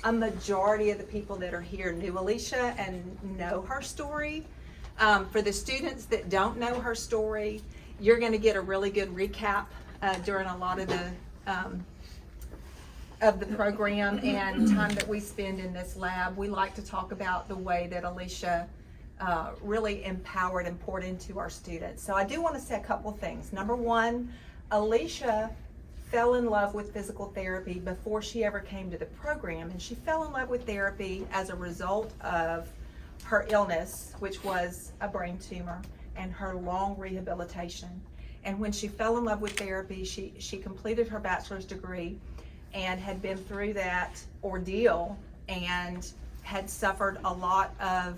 a majority of the people that are here knew Alisha and know her story. For the students that don't know her story, you're going to get a really good recap during a lot of the program and time that we spend in this lab. We like to talk about the way that Alisha really empowered and poured into our students. So I do want to say a couple things. Number one, Alisha fell in love with physical therapy before she ever came to the program, and she fell in love with therapy as a result of her illness, which was a brain tumor, and her long rehabilitation. And when she fell in love with therapy, she completed her bachelor's degree and had been through that ordeal and had suffered a lot of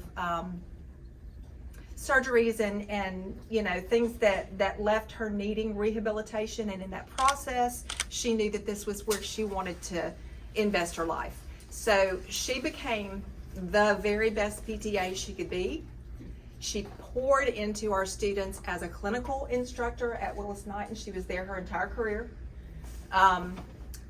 surgeries and you know, things that left her needing rehabilitation. And in that process, she knew that this was where she wanted to invest her life. So she became the very best PTA she could be. She poured into our students as a clinical instructor at Willis-Knighton. She was there her entire career.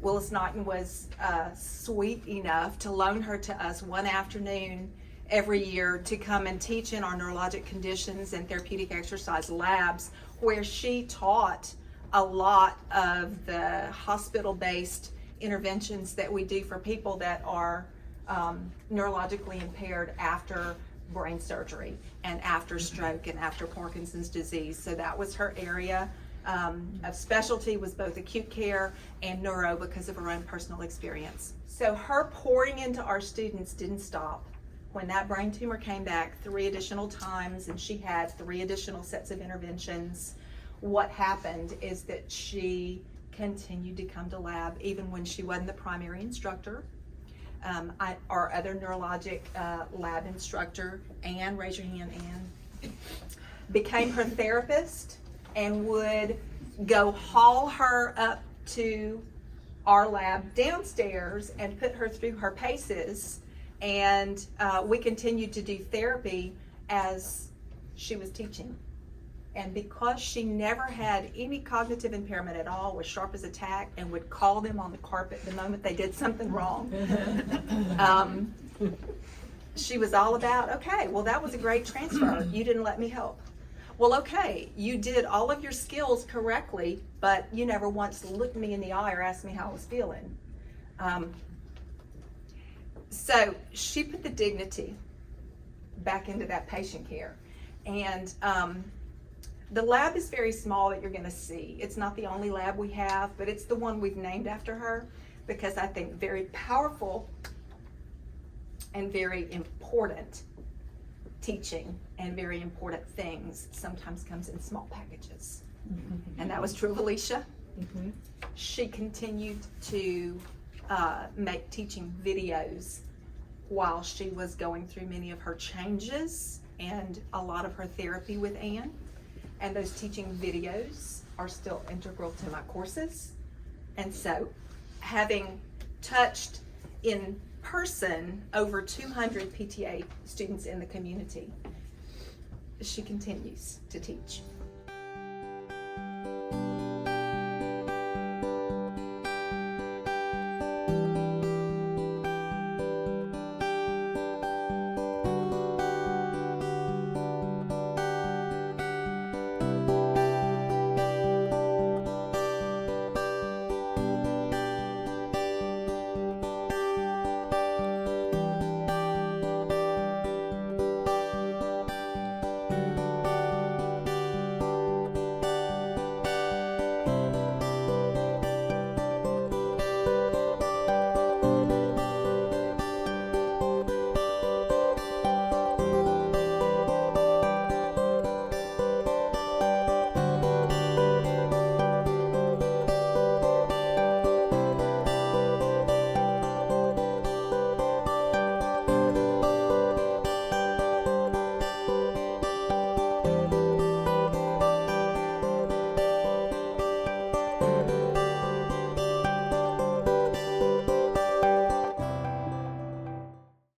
Willis-Knighton was sweet enough to loan her to us one afternoon every year to come and teach in our neurologic conditions and therapeutic exercise labs, where she taught a lot of the hospital-based interventions that we do for people that are neurologically impaired after brain surgery and after stroke and after Parkinson's disease. So that was her area of specialty, was both acute care and neuro because of her own personal experience. So her pouring into our students didn't stop. When that brain tumor came back 3 additional times and she had 3 additional sets of interventions, what happened is that she continued to come to lab even when she wasn't the primary instructor. Our other neurologic lab instructor, Ann, raise your hand, Ann, became her therapist and would go haul her up to our lab downstairs and put her through her paces. And we continued to do therapy as she was teaching. And because she never had any cognitive impairment at all, was sharp as a tack, and would call them on the carpet the moment they did something wrong, she was all about, okay, well, that was a great transfer. You didn't let me help. Well, okay, you did all of your skills correctly, but you never once looked me in the eye or asked me how I was feeling. So she put the dignity back into that patient care. And the lab is very small that you're going to see. It's not the only lab we have, but it's the one we've named after her because I think very powerful and very important teaching and very important things sometimes comes in small packages. And that was true of Alisha. She continued to make teaching videos while she was going through many of her changes and a lot of her therapy with Ann. And those teaching videos are still integral to my courses. And so, having touched in person over 200 PTA students in the community, she continues to teach.